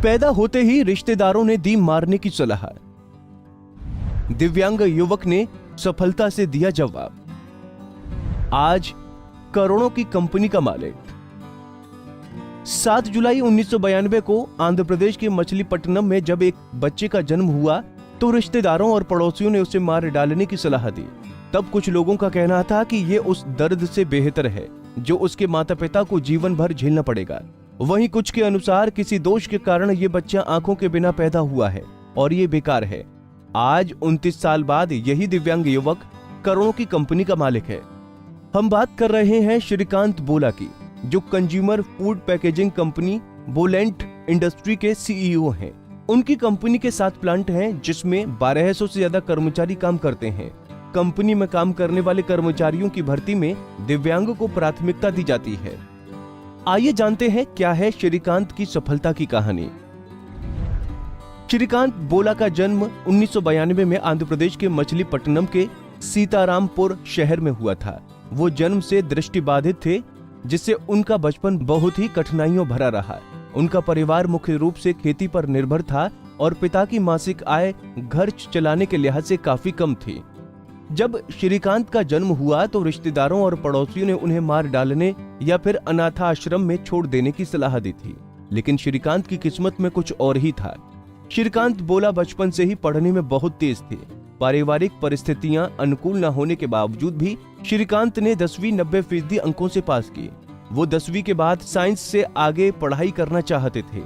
पैदा होते ही रिश्तेदारों ने दी मारने की सलाह। दिव्यांग युवक ने सफलता से दिया जवाब। आज करोड़ों की कंपनी का मालिक। 7 जुलाई 1992 को आंध्र प्रदेश के मछलीपट्टनम में जब एक बच्चे का जन्म हुआ तो रिश्तेदारों और पड़ोसियों ने उसे मार डालने की सलाह दी। तब कुछ लोगों का कहना था कि ये उस दर्द से बेहतर है जो उसके माता पिता को जीवन भर झेलना पड़ेगा। वहीं कुछ के अनुसार किसी दोष के कारण ये बच्चा आंखों के बिना पैदा हुआ है और ये बेकार है। आज 29 साल बाद यही दिव्यांग युवक करोड़ों की कंपनी का मालिक है। हम बात कर रहे हैं श्रीकांत बोला की, जो कंज्यूमर फूड पैकेजिंग कंपनी बोलेंट इंडस्ट्री के सीईओ हैं। उनकी कंपनी के 7 प्लांट हैं जिसमें 1200 से ज्यादा कर्मचारी काम करते हैं। कंपनी में काम करने वाले कर्मचारियों की भर्ती में दिव्यांगों को प्राथमिकता दी जाती है। आइए जानते हैं क्या है श्रीकांत की सफलता की कहानी। श्रीकांत बोला का जन्म 1992 में आंध्र प्रदेश के मछलीपट्टनम के सीतारामपुर शहर में हुआ था। वो जन्म से दृष्टिबाधित थे, जिससे उनका बचपन बहुत ही कठिनाइयों भरा रहा। उनका परिवार मुख्य रूप से खेती पर निर्भर था और पिता की मासिक आय घर चलाने के लिहाज से काफी कम थी। जब श्रीकांत का जन्म हुआ तो रिश्तेदारों और पड़ोसियों ने उन्हें मार डालने या फिर अनाथाश्रम में छोड़ देने की सलाह दी थी, लेकिन श्रीकांत की किस्मत में कुछ और ही था। श्रीकांत बोला बचपन से ही पढ़ने में बहुत तेज थे। पारिवारिक परिस्थितियां अनुकूल न होने के बावजूद भी श्रीकांत ने 10वीं 90% अंकों से पास की। वो 10वीं के बाद साइंस से आगे पढ़ाई करना चाहते थे,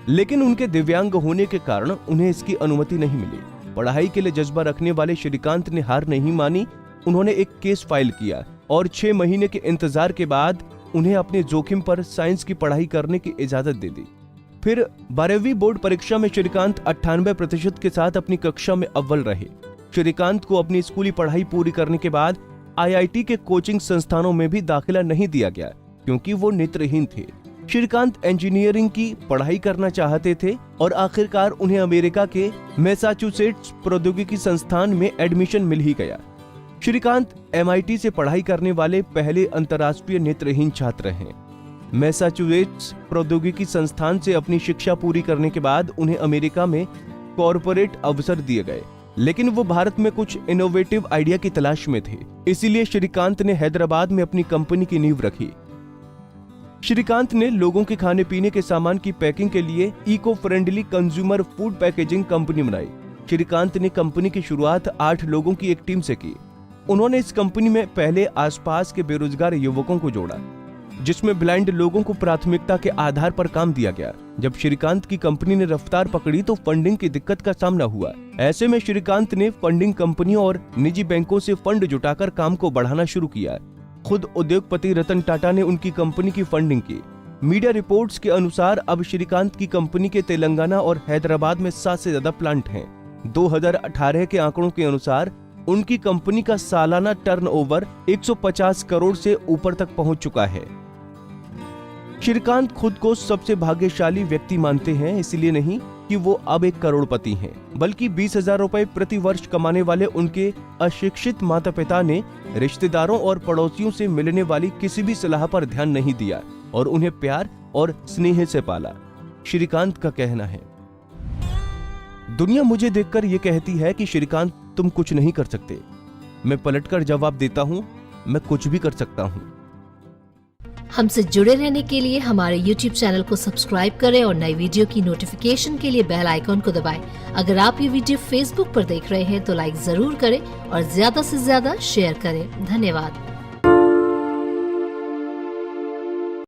लेकिन उनके दिव्यांग होने के कारण उन्हें इसकी अनुमति नहीं मिली। पढ़ाई के लिए जज्बा रखने वाले श्रीकांत ने हार नहीं मानी। उन्होंने एक केस फाइल किया और 6 महीने के इंतजार के बाद उन्हें अपने जोखिम पर साइंस की पढ़ाई करने की इजाजत दे दी। फिर 12वीं बोर्ड परीक्षा में श्रीकांत 98% के साथ अपनी कक्षा में अव्वल रहे। श्रीकांत को अपनी स्कूली पढ़ाई पूरी करने के बाद IIT के कोचिंग संस्थानों में भी दाखिला नहीं दिया गया क्योंकि वो नेत्रहीन थे। श्रीकांत इंजीनियरिंग की पढ़ाई करना चाहते थे और आखिरकार उन्हें अमेरिका के मैसाचुसेट्स प्रौद्योगिकी संस्थान में एडमिशन मिल ही गया। श्रीकांत MIT से पढ़ाई करने वाले पहले अंतर्राष्ट्रीय नेत्रहीन छात्र हैं। मैसाचुसेट्स प्रौद्योगिकी संस्थान से अपनी शिक्षा पूरी करने के बाद उन्हें अमेरिका में कॉर्पोरेट अवसर दिए गए, लेकिन वो भारत में कुछ इनोवेटिव आइडिया की तलाश में थे। इसीलिए श्रीकांत ने हैदराबाद में अपनी कंपनी की नींव रखी। श्रीकांत ने लोगों के खाने पीने के सामान की पैकिंग के लिए eco friendly consumer food packaging company बनाई। श्रीकांत ने कंपनी की शुरुआत 8 लोगों की एक टीम से की। उन्होंने इस कंपनी में पहले आसपास के बेरोजगार युवकों को जोड़ा, जिसमें ब्लाइंड लोगों को प्राथमिकता के आधार पर काम दिया गया। जब श्रीकांत की कंपनी ने रफ्तार पकड़ी तो फंडिंग की दिक्कत का सामना हुआ। ऐसे में श्रीकांत ने फंडिंग कंपनियों और निजी बैंकों से फंड जुटाकर काम को बढ़ाना शुरू किया। खुद उद्योगपति रतन टाटा ने उनकी कंपनी की फंडिंग की। मीडिया रिपोर्ट्स के अनुसार अब श्रीकांत की कंपनी के तेलंगाना और हैदराबाद में 7 से ज्यादा प्लांट हैं। 2018 के आंकड़ों के अनुसार उनकी कंपनी का सालाना टर्नओवर 150 करोड़ से ऊपर तक पहुंच चुका है। श्रीकांत खुद को सबसे भाग्यशाली व्यक्ति मानते हैं, इसलिए नहीं कि वो अब एक करोड़पति हैं, बल्कि 20,000 रुपए प्रति वर्ष कमाने वाले उनके अशिक्षित माता पिता ने रिश्तेदारों और पड़ोसियों से मिलने वाली किसी भी सलाह पर ध्यान नहीं दिया और उन्हें प्यार और स्नेह से पाला। श्रीकांत का कहना है, दुनिया मुझे देखकर ये कहती है कि श्रीकांत तुम कुछ नहीं कर सकते। मैं पलटकर जवाब देता हूँ, मैं कुछ भी कर सकता हूँ। हमसे जुड़े रहने के लिए हमारे YouTube चैनल को सब्सक्राइब करें और नई वीडियो की नोटिफिकेशन के लिए बेल आइकॉन को दबाएं। अगर आप ये वीडियो Facebook पर देख रहे हैं तो लाइक जरूर करें और ज्यादा से ज्यादा शेयर करें। धन्यवाद।